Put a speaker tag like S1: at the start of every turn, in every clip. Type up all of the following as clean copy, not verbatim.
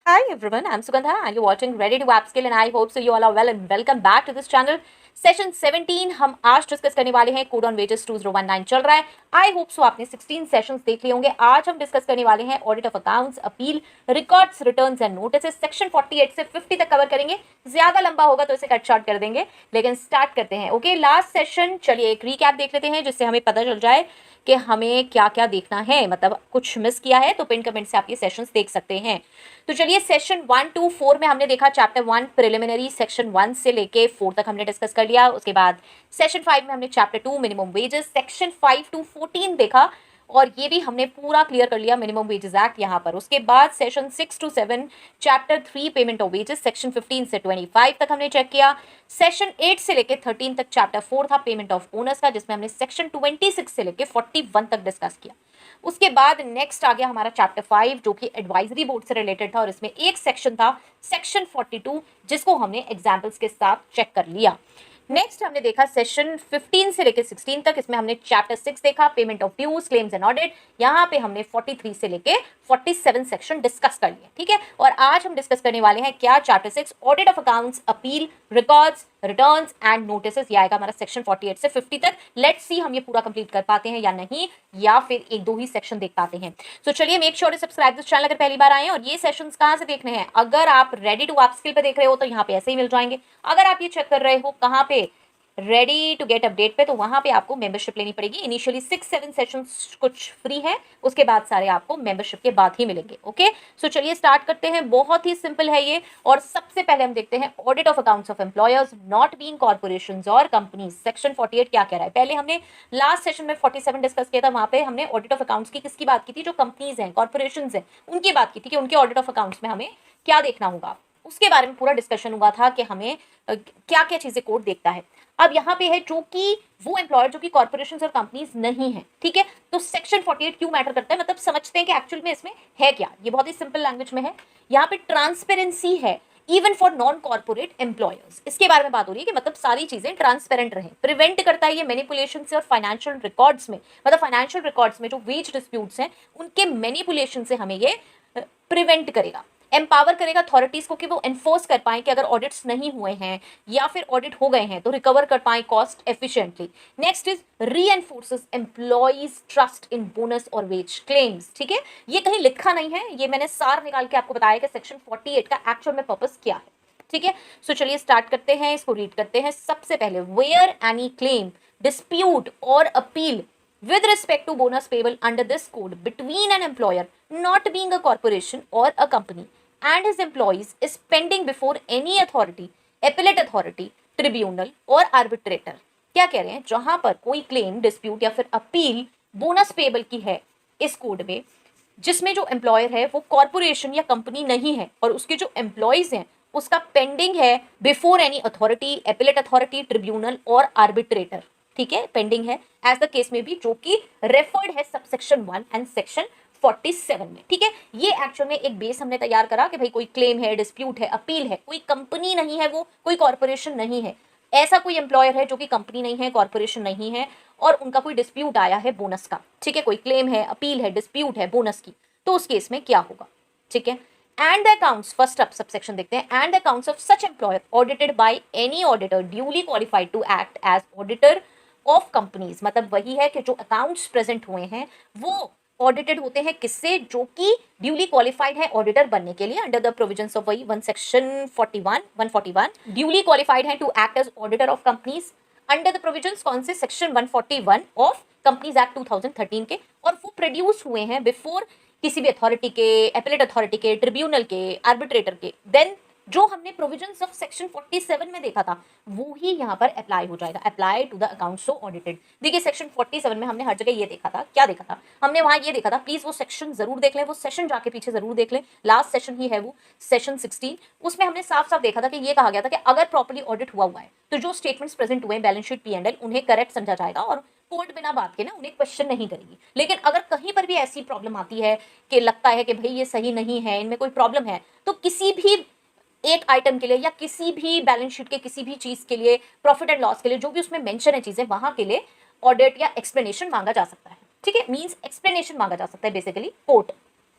S1: Hi everyone, I'm Sugandha and you're watching Ready to Upskill and I hope so you all are well and welcome back to this channel. Session 17 हम आज discuss करने वाले हैं। Code on wages 2019 चल रहा है। आई hope सो आपने 16 sessions देख लिए होंगे। आज हम डिस्कस करने वाले हैं audit of accounts, appeal, records, returns and notice. Section 48 से 50 तक कवर करेंगे। ज्यादा लंबा होगा तो इसे कट शॉर्ट कर देंगे, लेकिन स्टार्ट करते हैं। ओके, लास्ट सेशन चलिए एक रीकैप देख लेते हैं जिससे हमें पता चल जाए कि हमें क्या क्या देखना है। मतलब कुछ मिस किया है तो पिन कमेंट से आप ये सेशंस देख सकते हैं। तो चलिए सेशन 1 to 4 में हमने देखा चैप्टर 1 प्रिलिमिनरी, सेक्शन 1 से लेके 4 तक हमने डिस्कस कर लिया। उसके बाद सेशन 5 में हमने chapter 2 minimum wages, section 5 to 14 देखा और ये भी हमने पूरा क्लियर कर लिया मिनिमम वेजेस एक्ट यहाँ पर। उसके बाद session 6 to 7 chapter 3 payment of wages, section 15 से 25 तक हमने चेक किया। सेशन 8 से लेके 13 तक चैप्टर 4 था पेमेंट ऑफ बोनस का, जिसमें हमने सेक्शन 26 से लेके 41 तक डिस्कस किया। उसके बाद नेक्स्ट आ गया हमारा चैप्टर 5 जो कि एडवाइजरी बोर्ड से रिलेटेड था और इसमें एक सेक्शन था सेक्शन 42 जिसको हमने एग्जाम्पल्स के साथ चेक कर लिया। नेक्स्ट हमने देखा सेशन 15 से लेकर 16 तक, इसमें हमने चैप्टर 6 देखा payment of dues, claims and audit. यहाँ पे हमने 43 से लेके 47 सेक्शन डिस्कस कर लिए। ठीक है, और आज हम डिस्कस करने वाले हैं क्या, chapter 6 audit of accounts, appeal, records, returns and notice. ये आएगा हमारा सेक्शन 48 से 50 तक। लेट्स सी हम ये पूरा कंप्लीट कर पाते हैं या नहीं, या फिर एक दो ही सेक्शन देख पाते हैं। तो चलिए make sure to subscribe this channel अगर पहली बार आए हैं। और ये सेशंस कहाँ से देखने हैं, अगर आप रेडी टू अपस्किल पे देख रहे हो तो यहाँ पे ऐसे ही मिल जाएंगे। अगर आप ये चेक कर रहे हो कहाँ पे, रेडी टू गेट अपडेट पे, तो वहां पे आपको मेंबरशिप लेनी पड़ेगी। इनिशियली 6-7 सेशंस कुछ फ्री है, उसके बाद सारे आपको मेंबरशिप के बाद ही मिलेंगे। ओके, सो चलिए स्टार्ट करते हैं। बहुत ही सिंपल है ये। और सबसे पहले हम देखते हैं audit of accounts of employers not being corporations और कंपनीज। सेक्शन 48 क्या कह रहा है। पहले हमने लास्ट सेशन में 47 डिस्कस किया था, वहां पे हमने ऑडिट ऑफ अकाउंट्स की किसकी बात की थी, जो कंपनीज हैं, कॉर्पोरेशन हैं, उनकी बात की थी कि उनके ऑडिट ऑफ अकाउंट्स में हमें क्या देखना होगा। उसके बारे में पूरा डिस्कशन हुआ था कि हमें क्या क्या चीजें कोड देखता है। अब यहाँ पे है जो कि वो एम्प्लॉयर जो कि कॉर्पोरेशन और कंपनीज नहीं है। ठीक है, तो सेक्शन 48 क्यों मैटर करता है, मतलब समझते हैं कि एक्चुअल में इसमें है क्या। ये बहुत ही सिंपल लैंग्वेज में है। यहाँ पे ट्रांसपेरेंसी है even for non corporate employers. इसके बारे में बात हो रही है कि मतलब सारी चीजें ट्रांसपेरेंट रहें। प्रिवेंट करता है ये मैनिपुलेशन से और फाइनेंशियल रिकॉर्ड्स में, मतलब फाइनेंशियल रिकॉर्ड्स में जो वेज डिस्प्यूट्स हैं उनके मैनिपुलेशन से हमें ये प्रिवेंट करेगा। एम्पावर करेगा अथॉरिटीज को कि वो एनफोर्स कर पाए कि अगर ऑडिट्स नहीं हुए हैं या फिर ऑडिट हो गए हैं तो रिकवर कर पाए cost efficiently. Next is reinforces employees trust in bonus और वेज क्लेम्स। ठीक है, ये कहीं लिखा नहीं है, ये मैंने सार निकाल के आपको बताया कि सेक्शन 48 का एक्चुअल में पर्पस क्या है। ठीक है, सो चलिए स्टार्ट करते हैं, इसको रीड करते हैं। सबसे पहले वेयर एनी क्लेम, डिस्प्यूट और appeal with respect to bonus payable under this code between an employer not being a corporation or a company and his employees is pending before any authority, appellate authority, tribunal or arbitrator। क्या कह रहे हैं, जहां पर कोई claim, dispute या फिर appeal bonus payable की है इस कोड में, जिसमें जो एम्प्लॉयर है वो कॉर्पोरेशन या कंपनी नहीं है और उसके जो एम्प्लॉयज हैं उसका पेंडिंग है before any authority, appellate authority, tribunal और आर्बिट्रेटर। ठीक है, पेंडिंग है एज द केस में भी, जो कि रेफर्ड है सबसेक्शन 1 एंड सेक्शन 47 में। ठीक है, ये एक्चुअल में एक बेस हमने तैयार करा कि भाई कोई क्लेम है, डिस्प्यूट है, अपील है, कोई कंपनी नहीं है, वो कोई कॉर्पोरेशन नहीं है, ऐसा कोई एम्प्लॉयर है जो कि कंपनी नहीं है, कॉर्पोरेशन नहीं है और उनका कोई डिस्प्यूट आया है बोनस का। ठीक है, कोई क्लेम है, अपील है, डिस्प्यूट है बोनस की, तो उस केस में क्या होगा। ठीक है, and the accounts, first up subsection देखते हैं, and the accounts of such employer audited by any auditor duly qualified to act as auditor of companies। मतलब वही है कि जो अकाउंट्स प्रेजेंट हुए हैं वो ऑडिटेड होते हैं किससे, जो कि ड्यूली क्वालिफाइड है ऑडिटर बनने के लिए अंडर द प्रोविजंस ऑफ वही 1 सेक्शन 141 ड्यूली क्वालिफाइड है to act as auditor of companies under the provisions कौन से, सेक्शन 141 ऑफ कंपनीज एक्ट 2013 के, और वो प्रोड्यूस हुए हैं बिफोर किसी भी अथॉरिटी के, एपिलेट अथॉरिटी के, ट्रिब्यूनल के, आर्बिट्रेटर के। देन जो हमने प्रोविजंस ऑफ सेक्शन 47 में देखा था वो ही यहाँ पर अप्लाई हो जाएगा, apply to the accounts so audited. देखिए सेक्शन 47 में हमने हर जगह ये देखा था, क्या देखा था हमने वहां, ये देखा था, प्लीज वो सेक्शन जरूर देख लें, वो सेशन जाके पीछे जरूर देख लें, लास्ट सेशन ही है वो सेशन 16। उसमें हमने साफ साफ देखा था कि ये कहा गया था कि अगर प्रॉपर्ली ऑडिट हुआ है तो जो स्टेटमेंट्स प्रेजेंट हुए बैलेंस शीट, P&L, उन्हें करेक्ट समझा जाएगा और कोर्ट बिना बात के ना उन्हें क्वेश्चन नहीं करेगी। लेकिन अगर कहीं पर भी ऐसी प्रॉब्लम आती है कि लगता है कि भाई ये सही नहीं है, इनमें कोई प्रॉब्लम है, तो किसी भी एक आइटम के लिए या किसी भी बैलेंस शीट के किसी भी चीज के लिए, प्रॉफिट एंड लॉस के लिए, जो भी उसमें मेंशन है चीजें, वहां के लिए ऑडिट या एक्सप्लेनेशन मांगा जा सकता है। ठीक है, मींस एक्सप्लेनेशन मांगा जा सकता है बेसिकली कोर्ट।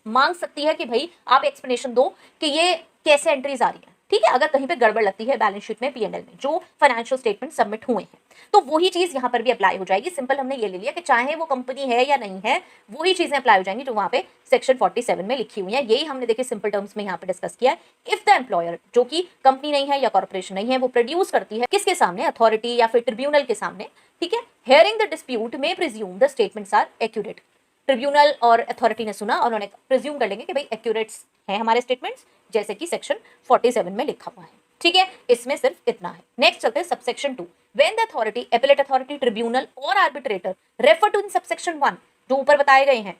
S1: मांग सकती है कि भाई आप एक्सप्लेनेशन दो कि ये कैसे एंट्रीज आ रही है, ठीक है, अगर कहीं पे गड़बड़ लगती है बैलेंस शीट में, पीएनएल में जो फाइनेंशियल स्टेटमेंट सबमिट हुए हैं, तो वही चीज यहाँ पर भी अप्लाई हो जाएगी। सिंपल हमने ये ले लिया कि चाहे वो कंपनी है या नहीं है, वही चीजें अप्लाई हो जाएंगी जो वहां पे सेक्शन 47 में लिखी हुई है। यही हमने देखिए सिंपल टर्म्स में यहाँ पे डिस्कस किया है। इफ द एम्प्लॉयर, जो कि कंपनी नहीं है या कॉर्पोरेशन नहीं है, वो प्रोड्यूस करती है किसके सामने, अथॉरिटी या फिर ट्रिब्यूनल के सामने, ठीक है, hearing the dispute may presume the statements are accurate. Tribunal और अथॉरिटी ने सुना और उन्होंने प्रिज्यूम कर लेंगे कि भाई एक्यूरेट्स हैं हमारे स्टेटमेंट्स, जैसे कि सेक्शन 47 में लिखा हुआ है, ठीक है। इसमें सिर्फ इतना है। नेक्स्ट चलते हैं subsection 2। When the authority, appellate authority, tribunal और arbitrator refer to in subsection 1, जो ऊपर बताए गए हैं,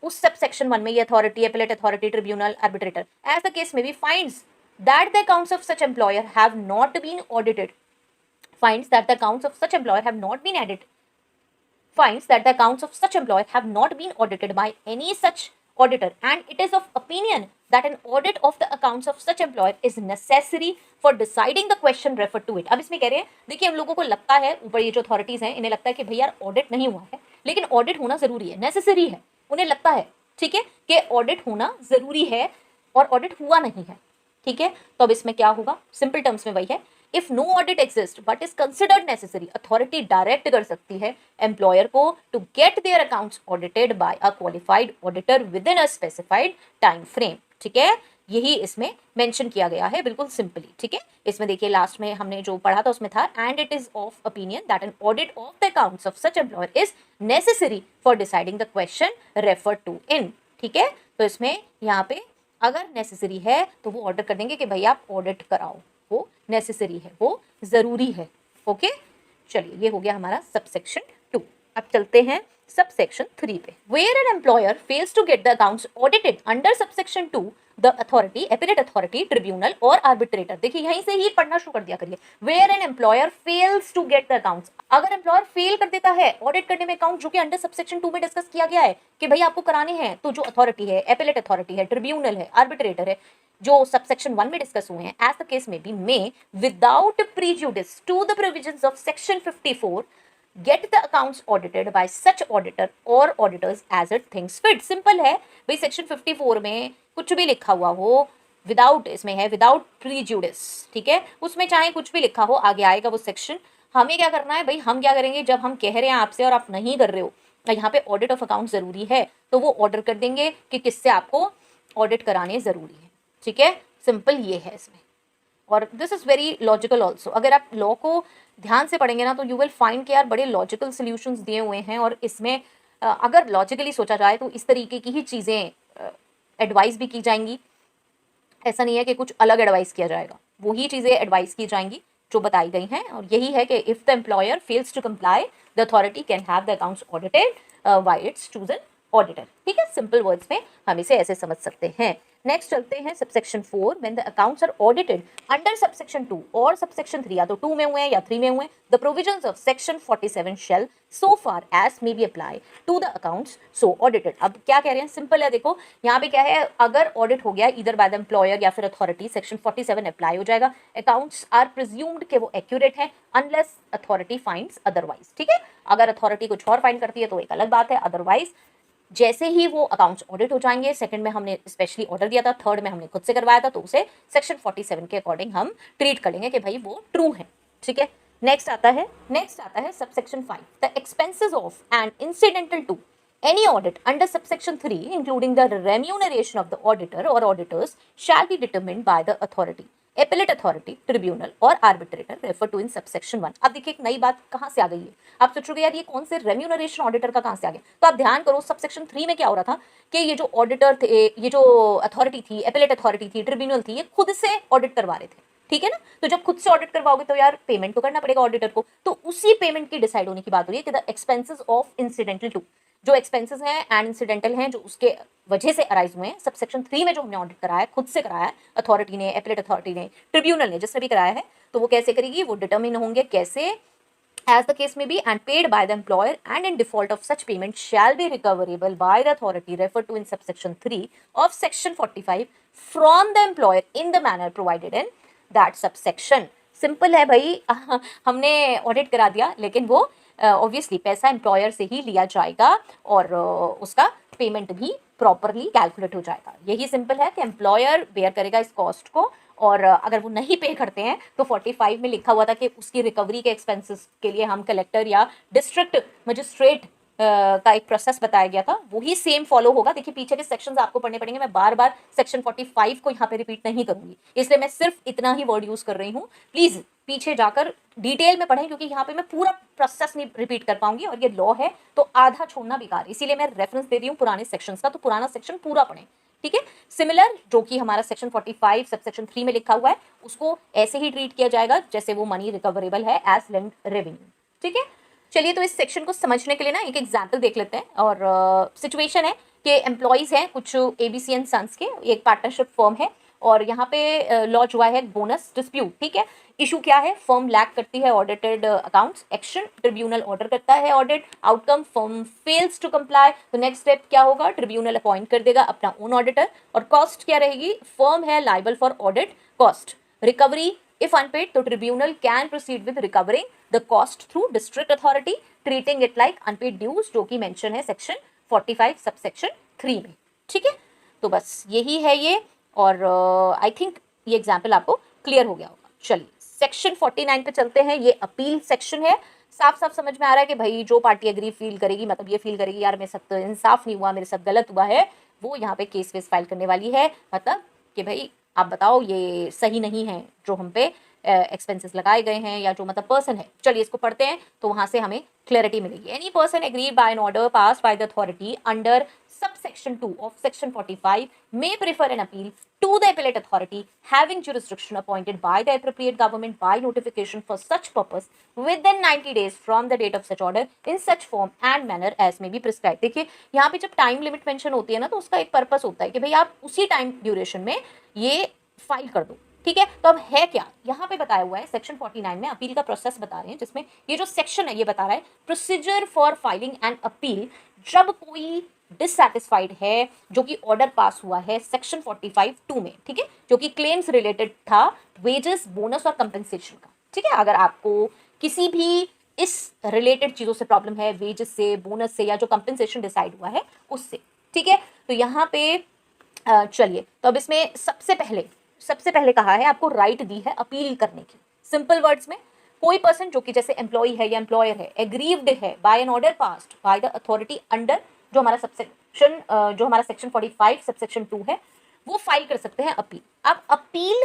S1: उस सबसेक्शन 1 में ये authority, appellate authority, tribunal, arbitrator, as the case may be finds that the accounts of such employer have not been audited, finds that the accounts of such employer have not been added, finds that the accounts of such employer have not been audited by any such auditor, and it is of opinion that an audit of the accounts of such employer is necessary for deciding the question referred to it। अब इसमें कह रहे हैं, देखिए हम लोगों को लगता है, ऊपर ये जो अथॉरिटीज हैं इन्हें लगता है कि भैया ऑडिट नहीं हुआ है, लेकिन ऑडिट होना जरूरी है, नेसेसरी है, उन्हें लगता है, ठीक है, कि ऑडिट होना जरूरी है और ऑडिट हुआ नहीं है, ठीक है। तो अब इसमें क्या होगा, सिंपल टर्म्स में वही है, if no audit exist but is considered necessary, authority direct कर सकती है एम्प्लॉयर को to get their accounts audited by a qualified auditor within a specified time frame, ठीक है। यही इसमें मेंशन किया गया है बिल्कुल सिंपली, ठीक है। इसमें देखिए लास्ट में हमने जो पढ़ा था उसमें था, and it is of opinion that an audit of the accounts of such employer is necessary for deciding the question refer to in, ठीक है। तो इसमें यहाँ पे अगर नेसेसरी है तो वो ऑर्डर कर देंगे कि भाई आप ऑडिट कराओ, वो नेसेसरी है, वो जरूरी है, ओके। चलिए ये हो गया हमारा सबसेक्शन 2। अब चलते हैं सबसेक्शन 3 पे। Where an employer fails to get the accounts audited under subsection 2, the authority, appellate authority, tribunal और आर्बिट्रेटर, देखिए यहीं से ही पढ़ना शुरू कर दिया करिए। Where an employer fails to get the accounts, अगर एम्प्लॉयर फेल कर देता है ऑडिट करने में अकाउंट, जो कि अंडर सबसेक्शन 2 में डिस्कस किया गया है कि भाई आपको कराने हैं, तो जो अथॉरिटी है, एपेलेट अथॉरिटी है, ट्रिब्यूनल है, आर्बिट्रेटर है, जो सबसेक्शन 1 में डिस्कस हुए हैं, as the case may be, may without prejudice to the provisions of section 54 get the accounts audited by such auditor और auditors as it thinks fit. Simple है भाई, सेक्शन 54 में कुछ भी लिखा हुआ हो, विदाउट इसमें है विदाउट प्रीजुडिस, ठीक है, उसमें चाहे कुछ भी लिखा हो, आगे आएगा वो सेक्शन। हमें क्या करना है भाई, हम क्या करेंगे, जब हम कह रहे हैं आपसे और आप नहीं कर रहे हो, यहाँ पे ऑडिट ऑफ अकाउंट जरूरी है, तो वो ऑर्डर कर देंगे कि किससे आपको ऑडिट कराने जरूरी है, ठीक है। सिंपल ये है इसमें, और this is very logical also. अगर आप लॉ को ध्यान से पढ़ेंगे ना तो यू विल फाइंड कि यार बड़े लॉजिकल सॉल्यूशंस दिए हुए हैं, और इसमें अगर लॉजिकली सोचा जाए तो इस तरीके की ही चीज़ें एडवाइस भी की जाएंगी। ऐसा नहीं है कि कुछ अलग एडवाइस किया जाएगा, वही चीज़ें एडवाइस की जाएंगी जो बताई गई हैं, और यही है कि if the employer fails to comply the authority can have the accounts audited by its chosen auditor, ठीक है। सिंपल वर्ड्स में हम इसे ऐसे समझ सकते हैं। नेक्स्ट चलते हैं subsection 4। When the accounts are audited under subsection 2 और सबसेक्शन 3, या तो 2 में हुए हैं या 3 में हुए हैं, the provisions of section 47 shall so far as may be apply to the accounts so audited. अब क्या कह रहे हैं, सिंपल है, देखो यहाँ पे क्या है, अगर ऑडिट हो गया इधर बाय द एम्प्लॉयर या फिर अथॉरिटी, सेक्शन 47 अप्लाई हो जाएगा। अकाउंट्स आर प्रिज्यूम्ड कि वो एक्यूरेट है अनलेस अथॉरिटी फाइंड्स अदरवाइज, ठीक है। अगर अथॉरिटी कुछ और फाइंड करती है तो एक अलग बात है, अदरवाइज जैसे ही वो अकाउंट्स ऑडिट हो जाएंगे, सेकंड में हमने स्पेशली ऑर्डर दिया था, थर्ड में हमने खुद से करवाया था, तो उसे सेक्शन 47 के अकॉर्डिंग हम ट्रीट कर लेंगे कि भाई वो ट्रू है, ठीक है। नेक्स्ट आता है subsection 5, the expenses of and incidental to any audit under subsection 3 including the remuneration of the auditor और auditors shall be determined by the authority, appellate authority, tribunal और arbitrator refer to in subsection 1। अब देखिए एक नई बात कहाँ से आ गई है, आप सोचोगे यार ये कौन से रेम्यूनरेशन ऑडिटर का कहाँ से आ गया, तो आप ध्यान करो, सबसेक्शन 3 में क्या हो रहा था कि ये जो ऑडिटर थे, ये जो अथॉरिटी थी, एपेलेट अथॉरिटी थी, ट्रिब्यूनल थी, ये खुद से ऑडिट करवा रहे थे, ठीक है ना। तो जब खुद से ऑडिट करवाओगे तो यार पेमेंट तो करना पड़ेगा ऑडिटर को, तो उसी पेमेंट की डिसाइड होने की बात हो रही है कि the expenses of incidental to, जो एक्सपेंसेस हैं एंड इंसिडेंटल हैं जो उसके वजह से अराइज हुए हैं, सबसेक्शन 3 में जो हमने ऑडिट कराया है, खुद से कराया है, अथॉरिटी ने, एपेलेट अथॉरिटी ने, ट्रिब्यूनल ने, जिसने भी कराया है, तो वो कैसे करेगी, वो डिटरमिन होंगे कैसे, as the case may be, and paid by the employer, and in default of such payment shall be recoverable by the authority referred to in subsection 3 of section 45 from the employer in the manner provided in that subsection। Simple है भाई, हमने audit करा दिया लेकिन वो obviously पैसा employer से ही लिया जाएगा और उसका पेमेंट भी प्रॉपरली कैलकुलेट हो जाएगा। यही सिंपल है कि एम्प्लॉयर बेयर करेगा इस कॉस्ट को, और अगर वो नहीं पे करते हैं तो 45 में लिखा हुआ था कि उसकी रिकवरी के एक्सपेंसेस के लिए हम कलेक्टर या डिस्ट्रिक्ट मजिस्ट्रेट का एक प्रोसेस बताया गया था, वही सेम फॉलो होगा। देखिए पीछे के सेक्शंस आपको पढ़ने पड़ेंगे, मैं बार बार सेक्शन 45 को यहाँ पे रिपीट नहीं करूंगी, इसलिए मैं सिर्फ इतना ही वर्ड यूज कर रही हूँ। प्लीज पीछे जाकर डिटेल में पढ़ें, क्योंकि यहाँ पे मैं पूरा प्रोसेस नहीं रिपीट कर पाऊंगी और ये लॉ है तो आधा छोड़ना बेकार, इसीलिए मैं रेफरेंस दे रही हूँ पुराने सेक्शंस का, तो पुराना सेक्शन पूरा पढ़ें, ठीक है। सिमिलर जो कि हमारा सेक्शन 45 सबसेक्शन 3 में लिखा हुआ है, उसको ऐसे ही ट्रीट किया जाएगा जैसे वो मनी रिकवरेबल है एज लैंड रेवेन्यू, ठीक है। चलिए तो इस सेक्शन को समझने के लिए ना एक एग्जाम्पल देख लेते हैं। और सिचुएशन है कि एम्प्लॉयज हैं कुछ एबीसी एंड सन्स के, एक पार्टनरशिप फर्म है और यहाँ पे लॉन्च हुआ है बोनस डिस्प्यूट, ठीक है। इशू क्या है, फर्म लैक करती है audited accounts, action tribunal order करता है audit, outcome firm fails to comply, तो नेक्स्ट स्टेप क्या होगा, ट्रिब्यूनल अपॉइंट कर देगा अपना ओन ऑडिटर, और कॉस्ट क्या रहेगी, फर्म है liable for audit cost, recovery if unpaid तो tribunal can proceed with recovering the cost through district authority treating it like unpaid dues, जो कि मेंशन है सेक्शन 45 सबसेक्शन 3 में, ठीक है। तो बस यही है ये, और आई थिंक ये एग्जाम्पल आपको क्लियर हो गया होगा। चलिए सेक्शन 49 पे चलते हैं, ये अपील सेक्शन है। साफ साफ समझ में आ रहा है कि भाई जो पार्टी एग्री फील करेगी, मतलब ये फील करेगी यार मेरे साथ इंसाफ नहीं हुआ, मेरे साथ गलत हुआ है, वो यहाँ पे केस वेस फाइल करने वाली है, मतलब कि भाई आप बताओ ये सही नहीं है जो हम पे एक्सपेंसेस लगाए गए हैं, या जो मतलब पर्सन है। चलिए इसको पढ़ते हैं तो वहां से हमें क्लैरिटी मिलेगी। Any person agreed by an order pass by the authority under subsection 2 of section 45 may prefer an appeal to the appellate authority having jurisdiction appointed by the appropriate government by notification for such purpose within 90 days from the date of such order in such form and manner as may be prescribed। देखिए यहाँ पे जब time limit mention होती है ना, तो उसका एक पर्पस होता है कि भाई आप उसी टाइम ड्यूरेशन में ये फाइल कर दो, ठीक है। तो अब है क्या, यहाँ पे बताया हुआ है सेक्शन 49 में अपील का प्रोसेस बता रहे हैं, जिसमें ये जो सेक्शन है ये बता रहा है procedure for filing and appeal जब कोई डिससैटिस्फाइड है जो कि ऑर्डर पास हुआ है सेक्शन 45(2) में, ठीक है, जो कि क्लेम्स रिलेटेड था वेजेस, बोनस और कंपेंसेशन का, ठीक है। अगर आपको किसी भी इस रिलेटेड चीजों से प्रॉब्लम है, वेजेस से, बोनस से, या जो कंपेंसेशन डिसाइड हुआ है उससे, ठीक है। तो यहाँ पे चलिए तो अब इसमें सबसे पहले कहा है आपको राइट दी है अपील करने की। सिंपल वर्ड्स में कोई पर्सन जो कि जैसे एम्प्लॉय है या एम्प्लॉयर है, एग्रीव्ड है by an order passed by the authority under जो हमारा सेक्शन 45 सबसेक्शन 2 है, वो फाइल कर सकते हैं अपील। अब appeal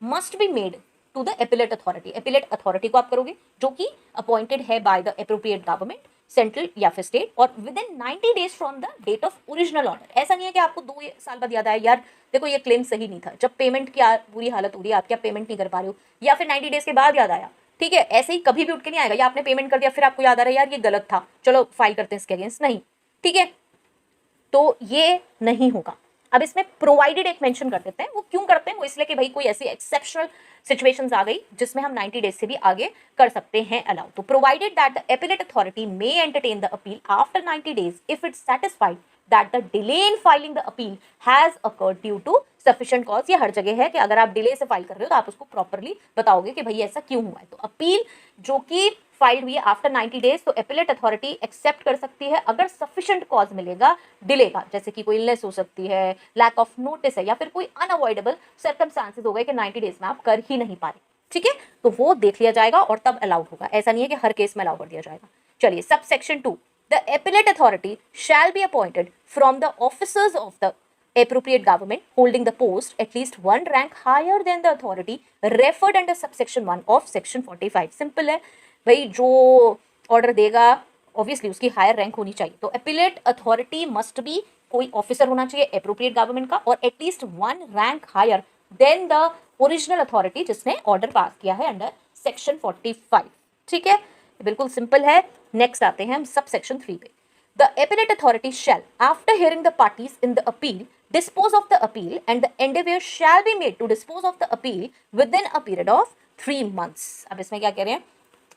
S1: must be made to the appellate authority, appellate authority को आप करोगे जो कि अपॉइंटेड है by the appropriate government, central या फिर स्टेट, और within 90 days from the date of original order. ऐसा नहीं है कि आपको 2 साल बाद याद आया यार देखो ये क्लेम सही नहीं था, जब पेमेंट की बुरी हालत हो रही है, आप क्या पेमेंट नहीं कर पा रहे हो, या फिर 90 डेज के बाद याद आया, ठीक है। ऐसे ही कभी भी उठ के नहीं आएगा या आपने पेमेंट कर दिया फिर आपको याद आ रहा है यार ये गलत था, चलो फाइल करते हैं इसके अगेंस्ट, नहीं, ठीक है। तो ये नहीं होगा। अब इसमें प्रोवाइडेड एक मेंशन कर देते हैं, वो क्यों करते हैं, वो इसलिए कि भाई कोई ऐसी एक्सेप्शनल सिचुएशंस आ गई जिसमें हम 90 डेज से भी आगे कर सकते हैं अलाउ। तो provided that the appellate authority may entertain the appeal after 90 days if it's satisfied that the delay in filing the appeal has occurred due to sufficient cause. ये हर जगह है कि अगर आप डिले से फाइल कर रहे हो तो आप उसको प्रॉपरली बताओगे कि भाई ऐसा क्यों हुआ है। तो अपील जो कि फाइल हुई है आफ्टर 90 डेज तो एपिलेट अथॉरिटी एक्सेप्ट कर सकती है अगर सफिशिएंट कॉज मिलेगा डिले का, जैसे कि कोई इलनेस हो सकती है, लैक ऑफ नोटिस है, या फिर कोई अनअवॉइडेबल सर्कमस्टांसेस हो गए कि 90 डेज में आप कर ही नहीं पा रहे, ठीक है। तो वो देख लिया जाएगा और तब अलाउड होगा, ऐसा नहीं है कि हर केस में अलाउ कर दिया जाएगा। चलिए sub section 2, the appellate authority shall be appointed from the officers of the appropriate government holding the post at least one rank higher than the authority referred under subsection 1 of section 45। Simple है भाई, जो order देगा obviously उसकी higher rank होनी चाहिए। तो appellate authority must be कोई officer होना चाहिए एप्रोप्रिएट गवर्नमेंट का, और at least 1 rank higher than the original authority जिसने ऑर्डर पास किया है अंडर सेक्शन 45, ठीक है। बिल्कुल सिंपल है। नेक्स्ट आते हैं हम सब सेक्शन 3 पे। The appellate authority shall, after hearing the parties in the appeal, dispose of the appeal, and the endeavor shall be made to dispose of the appeal within a period of 3 months। अब इसमें क्या कह रहे हैं,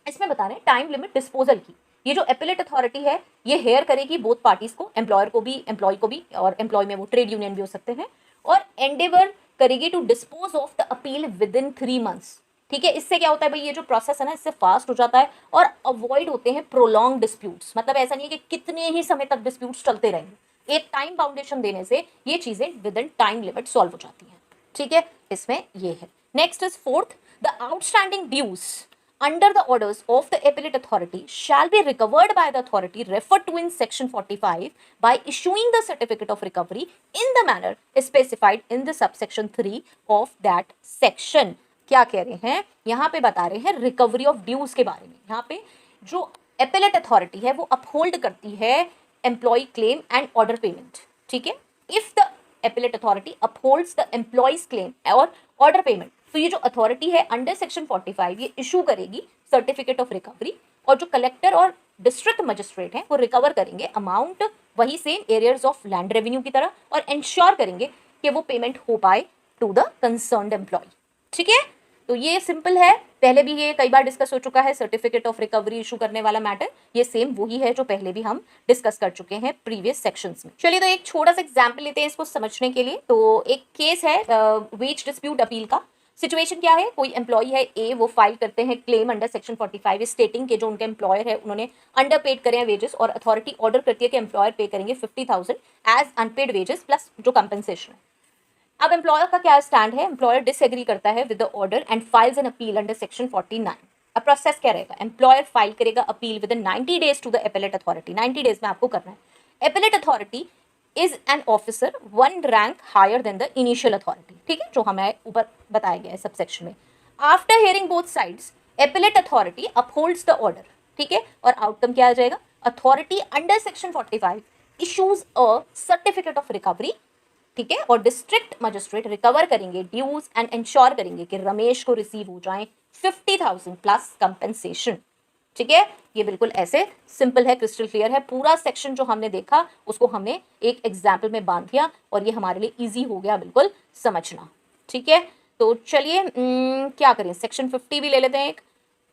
S1: इसमें बता रहे हैं टाइम लिमिट डिस्पोजल की। ये जो एपिलेट अथॉरिटी है ये हेयर करेगी बोथ पार्टीज को, एम्प्लॉयर को भी, एम्प्लॉय को भी, और एम्प्लॉय में वो ट्रेड यूनियन भी हो सकते हैं, और एंडेवर करेगी to dispose of the appeal within 3 months, ठीक है, इससे क्या होता है भाई, ये जो प्रोसेस है ना इससे फास्ट हो जाता है और अवॉइड होते हैं प्रोलॉन्ग डिस्प्यूट्स। मतलब ऐसा नहीं है कि कितने ही समय तक डिस्प्यूट्स चलते रहेंगे, एक टाइम बाउंडेशन देने से ये चीजें within time limit solve हो जाती हैं। ठीक है, इसमें ये है। Next is fourth, the outstanding dues under the orders of the appellate authority shall be recovered by the authority referred to in section 45 by issuing the certificate of recovery in the manner specified in the subsection 3 of that section। क्या कह रहे हैं यहाँ पे, बता रहे हैं recovery of dues के बारे में। यहाँ पे जो appellate अथॉरिटी है वो अपहोल्ड करती है employ claim and order payment. ठीक है, if the appellate authority upholds the employee's claim और order payment, तो ये जो अथॉरिटी है अंडर सेक्शन 45 ये इशू करेगी सर्टिफिकेट ऑफ रिकवरी, और जो कलेक्टर और डिस्ट्रिक्ट मजिस्ट्रेट हैं वो रिकवर करेंगे अमाउंट वही same arrears of land revenue की तरह, और इंश्योर करेंगे कि वो पेमेंट हो पाए टू द कंसर्न्ड एम्प्लॉय। ठीक है, तो ये सिंपल है, पहले भी ये कई बार डिस्कस हो चुका है सर्टिफिकेट ऑफ रिकवरी इशू करने वाला मैटर, ये सेम वही है जो पहले भी हम डिस्कस कर चुके हैं प्रीवियस सेक्शंस में। चलिए तो एक छोटा सा एग्जांपल लेते हैं इसको समझने के लिए। तो एक केस है वेज डिस्प्यूट अपील का। सिचुएशन क्या है, कोई एम्प्लॉय है ए, वो फाइल करते हैं क्लेम अंडर सेक्शन 45 स्टेटिंग के जो उनके एम्प्लॉयर है उन्होंने अंडर पेड करे हैं वेजेस, और अथॉरिटी ऑर्डर करती है कि एम्प्लॉयर पे करेंगे 50,000 एज अनपेड वेजेस प्लस जो कंपनसेशन है। अब एम्प्लॉयर का क्या स्टैंड है, एम्प्लॉयर डिसएग्री करता है with the order and files an appeal under section 49। अब प्रोसेस क्या रहेगा, एम्प्लॉयर फाइल करेगा appeal within 90 days to the appellate authority. 90 days में आपको करना है। Appellate authority is an officer 1 rank higher than the initial authority. ठीक है, जो हमें ऊपर बताया गया है सब सेक्शन में। After hearing both sides appellate authority upholds the order. ठीक है, और आउटकम क्या आ जाएगा, authority under section 45 issues a certificate of recovery. ठीक है, और डिस्ट्रिक्ट मजिस्ट्रेट रिकवर करेंगे ड्यूज एंड इंश्योर करेंगे कि रमेश को रिसीव हो जाए 50,000 प्लस कंपनसेशन। ठीक है, ये बिल्कुल ऐसे सिंपल है, क्रिस्टल क्लियर है। पूरा सेक्शन जो हमने देखा उसको हमने एक एग्जाम्पल में बांध दिया और ये हमारे लिए इजी हो गया बिल्कुल समझना। ठीक है, तो चलिए क्या करें, सेक्शन 50 भी ले लेते हैं, एक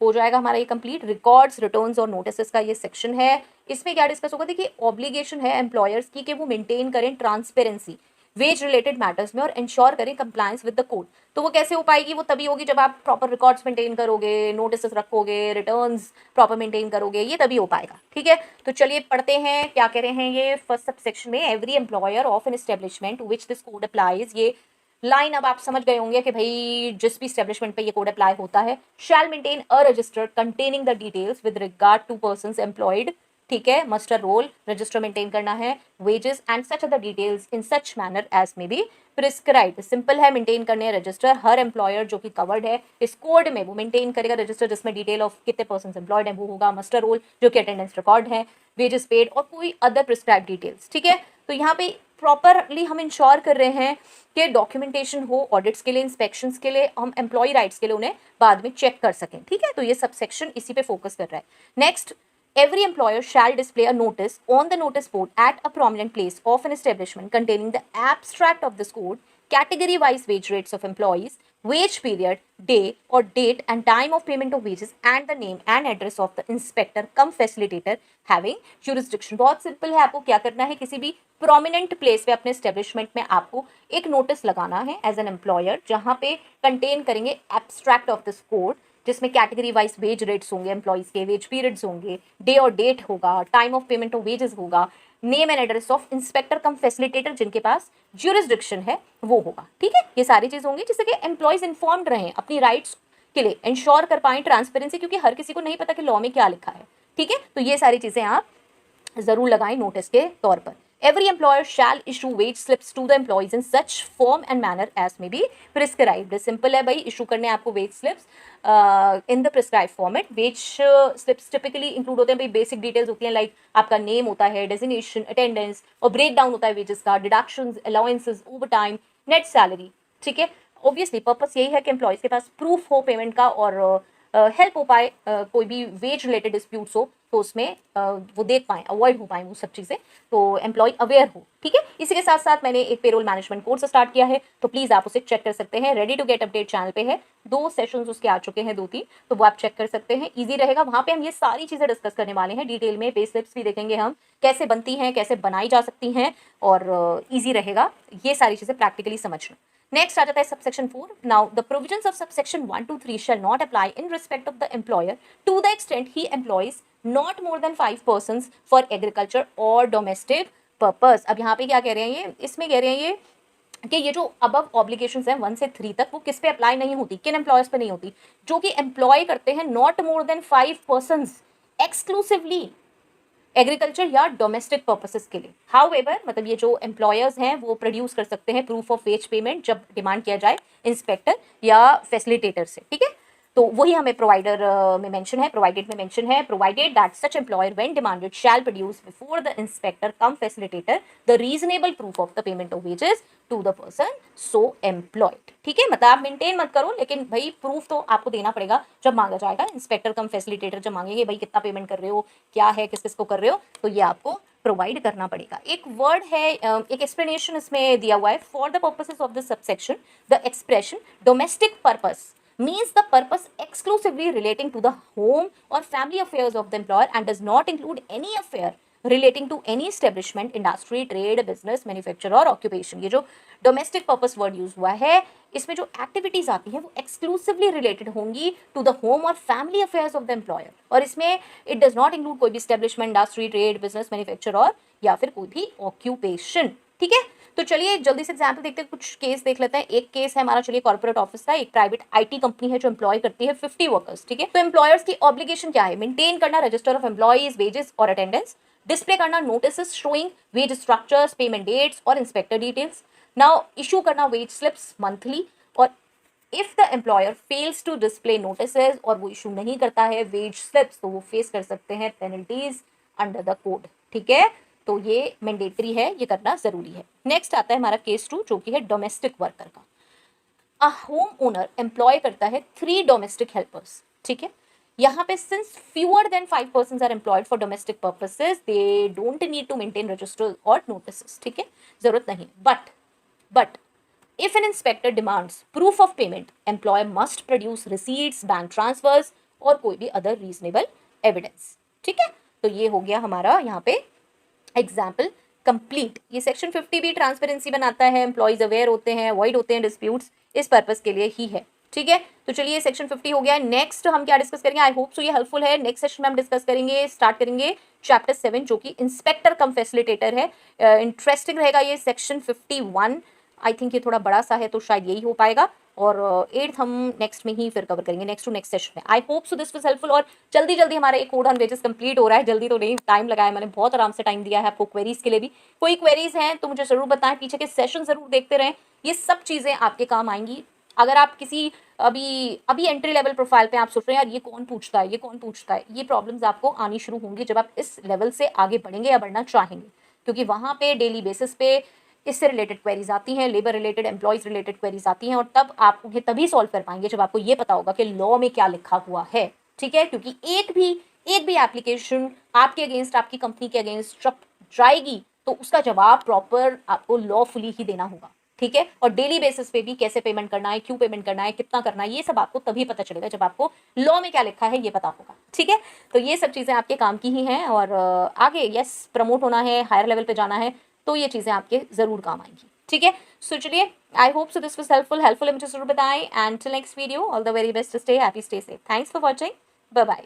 S1: हो जाएगा हमारा ये कंप्लीट। रिकॉर्ड्स, रिटर्न्स और नोटिस का ये सेक्शन है। इसमें क्या डिस्कस होगा, देखिए ऑब्लिगेशन है एम्प्लॉयर्स की कि वो मेंटेन करें ट्रांसपेरेंसी वेज रिलेटेड मैटर्स में और इंश्योर करें कंप्लायंस विद द कोड। तो वो कैसे हो पाएगी, वो तभी होगी जब आप प्रॉपर रिकॉर्ड्स मेंटेन करोगे, नोटिस रखोगे, रिटर्न्स प्रॉपर मेंटेन करोगे, ये तभी हो पाएगा। ठीक है, तो चलिए पढ़ते हैं क्या कह रहे हैं ये फर्स्ट सब सेक्शन में। Every employer of an establishment to which this code applies, ये लाइन अब आप समझ गए होंगे कि भाई जिस भी एस्टेब्लिशमेंट पे ये कोड अप्लाई होता है, shall maintain a register containing the details with regard to persons employed. ठीक है, मस्टर रोल रजिस्टर मेंटेन करना है, wages and such other details in such manner as may be prescribed. Simple है, maintain करने हैं register. हर employer जो कि covered है इस कोड में वो मेंटेन करेगा रजिस्टर जिसमें डिटेल ऑफ कितने पर्सन एम्प्लॉयड है वो होगा। मस्टर रोल जो कि अटेंडेंस रिकॉर्ड है, वेजेस पेड और कोई अदर प्रिस्क्राइब डिटेल्स। ठीक है, तो यहाँ पे प्रॉपरली हम इंश्योर कर रहे हैं कि डॉक्यूमेंटेशन हो ऑडिट्स के लिए, इंस्पेक्शंस के लिए, हम एम्प्लॉय राइट्स के लिए उन्हें बाद में चेक कर सकें। ठीक है, तो ये सब सेक्शन इसी पे फोकस कर रहा है। Next, every employer shall display a notice on the notice board at a prominent place of an establishment containing the abstract of this code, category-wise wage rates of employees, wage period, day or date and time of payment of wages, and the name and address of the inspector cum facilitator having jurisdiction। बहुत simple है, आपको क्या करना है, किसी भी prominent place पे अपने एस्टेब्लिशमेंट में आपको एक नोटिस लगाना है एज एन एम्प्लॉयर, जहाँ पे कंटेन करेंगे एब्स्ट्रैक्ट ऑफ दिस कोड, जिसमें कैटेगरी वाइज वेज रेट्स होंगे, एम्प्लॉइज के वेज पीरियड्स होंगे, डे और डेट होगा, time of payment of wages होगा, name and address of inspector cum facilitator जिनके पास ज्यूरिसडिक्शन है वो होगा। ठीक है, ये सारी चीज होंगी जिससे कि एम्प्लॉइज इन्फॉर्म्ड रहें अपनी राइट्स के लिए, इंश्योर कर पाएं ट्रांसपेरेंसी, क्योंकि हर किसी को नहीं पता कि लॉ में क्या लिखा है। ठीक है, तो ये सारी चीजें आप जरूर लगाएं नोटिस के तौर पर। Every employer shall issue wage slips to the employees in such form and manner as may be prescribed। Simple है भाई, इशू करने आपको wage slips in the prescribe format. Wage slips typically include होते हैं भाई, बेसिक डिटेल्स होती हैं like आपका नेम होता है, डेजिग्नेशन, अटेंडेंस और ब्रेक डाउन होता है वेजेस का, deductions, allowances, over time, net salary. ठीक है, ऑब्वियसली पर्पस यही है कि एम्प्लॉयज के पास प्रूफ हो पेमेंट का और हेल्प हो पाए, कोई भी वेज रिलेटेड डिस्प्यूट्स हो तो उसमें वो देख पाएँ, अवॉइड हो पाएँ वो सब चीज़ें, तो एम्प्लॉय अवेयर हो। ठीक है, इसी के साथ साथ मैंने एक पेरोल मैनेजमेंट कोर्स स्टार्ट किया है, तो प्लीज़ आप उसे चेक कर सकते हैं। Ready to get update channel पे है, 2 सेशंस उसके आ चुके हैं, 2-3, तो वो आप चेक कर सकते हैं, ईजी रहेगा। वहाँ पे हम ये सारी चीज़ें डिस्कस करने वाले हैं डिटेल में, पे स्लिप्स भी देखेंगे हम कैसे बनती हैं, कैसे बनाई जा सकती हैं, और ईजी रहेगा ये सारी चीज़ें प्रैक्टिकली समझना। नेक्स्ट आ जाता है subsection 4. Now the provisions of subsection 1 to 3 shall not apply in respect of the employer to the extent he employs not more than 5 persons for agriculture or domestic purpose. अब यहाँ पे क्या कह रहे हैं ये, इसमें कह रहे हैं ये कि ये जो अबव ऑब्लिगेशंस हैं 1 से 3 तक, वो किस पे अप्लाई नहीं होती, किन एम्प्लॉयर्स पे नहीं होती, जो कि एम्प्लॉय करते हैं not more than 5 persons exclusively agriculture या डोमेस्टिक पर्पसेस के लिए. हाउएवर, मतलब ये जो एम्प्लॉयर्स हैं वो प्रोड्यूस कर सकते हैं प्रूफ ऑफ वेज पेमेंट जब डिमांड किया जाए इंस्पेक्टर या फैसिलिटेटर से. ठीक है, तो वही हमें प्रोवाइडर में मेंशन है, प्रोवाइडेड में मेंशन है, provided that such employer when demanded shall produce before the inspector cum facilitator the reasonable proof of the payment of wages to the person so employed. ठीक है, मतलब आप मेंटेन मत करो, लेकिन भाई प्रूफ तो आपको देना पड़ेगा जब मांगा जाएगा. इंस्पेक्टर कम फैसिलिटेटर जब मांगेंगे भाई कितना पेमेंट कर रहे हो, क्या है, किस किस को कर रहे हो, तो ये आपको प्रोवाइड करना पड़ेगा. एक वर्ड है, एक एक्सप्लेनेशन इसमें दिया हुआ है. For the purposes of this subsection the expression domestic purpose means the purpose exclusively relating to the home or family affairs of the employer and does not include any affair relating to any establishment, industry, trade, business, manufacture or occupation. ये जो domestic purpose word use हुआ है, इसमें जो activities आती हैं वो exclusively related होंगी टू द होम और family affairs of the employer, और इसमें इट डज नॉट इंक्लूड कोई भी establishment, industry, trade, business, manufacture और या फिर कोई भी ऑक्यूपेशन. ठीक है, तो चलिए जल्दी से एग्जाम्पल देखते हैं, कुछ केस देख लेते हैं. एक केस है हमारा, चलिए कॉर्पोरेट ऑफिस का, एक प्राइवेट आईटी कंपनी है जो एम्प्लॉय करती है 50 वर्कर्स. ठीक है, तो एम्प्लॉयर्स की ऑब्लिगेशन क्या है, मेंटेन करना रजिस्टर ऑफ एम्प्लॉयज, वेजेस और अटेंडेंस, डिस्प्ले करना notice showing wage structures, payment dates और इंस्पेक्टर डिटेल्स. नाउ इशू करना वेज स्लिप्स मंथली, और if the employer fails to display notices और वो इशू नहीं करता है वेज स्लिप्स, तो वो फेस कर सकते हैं पेनल्टीज अंडर द कोड. ठीक है, तो ये मैंडेटरी है, ये करना जरूरी है. नेक्स्ट आता है हमारा केस 2 जो कि है डोमेस्टिक वर्कर का. अ होम ओनर एम्प्लॉय करता है 3 डोमेस्टिक हेल्पर्स. ठीक है, यहाँ पे since fewer than 5 persons are employed for domestic purposes they don't need to maintain register और नोटिस. ठीक है, जरूरत नहीं. But if an inspector demands proof of payment, employer must produce receipts, bank transfers और कोई भी other reasonable evidence. ठीक है, तो ये हो गया हमारा यहाँ पे एग्जाम्पल कंप्लीट. ये सेक्शन 50 भी ट्रांसपेरेंसी बनाता है, एम्प्लॉयज अवेयर होते हैं, अवॉइड होते हैं डिस्प्यूट्स, इस पर्पस के लिए ही है. ठीक है, तो चलिए सेक्शन 50 हो गया है. नेक्स्ट हम क्या डिस्कस करेंगे, आई होप सो ये हेल्पफुल है. नेक्स्ट सेशन में हम डिस्कस करेंगे, स्टार्ट करेंगे चैप्टर 7 जो कि इंस्पेक्टर कम फैसिलिटेटर है. इंटरेस्टिंग रहेगा ये सेक्शन 51. आई थिंक ये थोड़ा बड़ा सा है तो शायद यही हो पाएगा, और 8th हम नेक्स्ट में ही फिर कवर करेंगे, नेक्स्ट टू नेक्स्ट सेशन में. आई hope so this was helpful. और जल्दी जल्दी हमारा एक कोड ऑन वेजेस कंप्लीट हो रहा है, जल्दी तो नहीं, टाइम लगाया मैंने, बहुत आराम से टाइम दिया है आपको क्वेरीज के लिए भी. कोई क्वेरीज हैं तो मुझे जरूर बताएं, पीछे के सेशन जरूर देखते रहें, ये सब चीज़ें आपके काम आएंगी. अगर आप किसी अभी एंट्री लेवल प्रोफाइल पे आप सोच रहे हैं यार ये कौन पूछता है, ये कौन पूछता है, ये प्रॉब्लम्स आपको आनी शुरू होंगी जब आप इस लेवल से आगे बढ़ेंगे या बढ़ना चाहेंगे, क्योंकि वहाँ पे डेली बेसिस पे इससे रिलेटेड क्वेरीज आती हैं, labour related, employees related queries आती हैं, और तब आप उन्हें तभी सॉल्व कर पाएंगे जब आपको ये पता होगा कि लॉ में क्या लिखा हुआ है. ठीक है, क्योंकि एक भी एप्लीकेशन आपके अगेंस्ट, आपकी कंपनी के अगेंस्ट जब जाएगी तो उसका जवाब प्रॉपर आपको लॉफुली ही देना होगा. ठीक है, और डेली बेसिस पे भी कैसे पेमेंट करना है, क्यों पेमेंट करना है, कितना करना है, ये सब आपको तभी पता चलेगा जब आपको लॉ में क्या लिखा है ये पता होगा. ठीक है, तो ये सब चीज़ें आपके काम की ही हैं, और आगे यस प्रमोट होना है, हायर लेवल पे जाना है, तो ये चीज़ें आपके ज़रूर काम आएंगी. ठीक है, सो चलिए I hope so this was helpful है मुझे ज़रूर बताएं. And till next video all the very best, stay happy, stay safe. Thanks for watching, bye bye.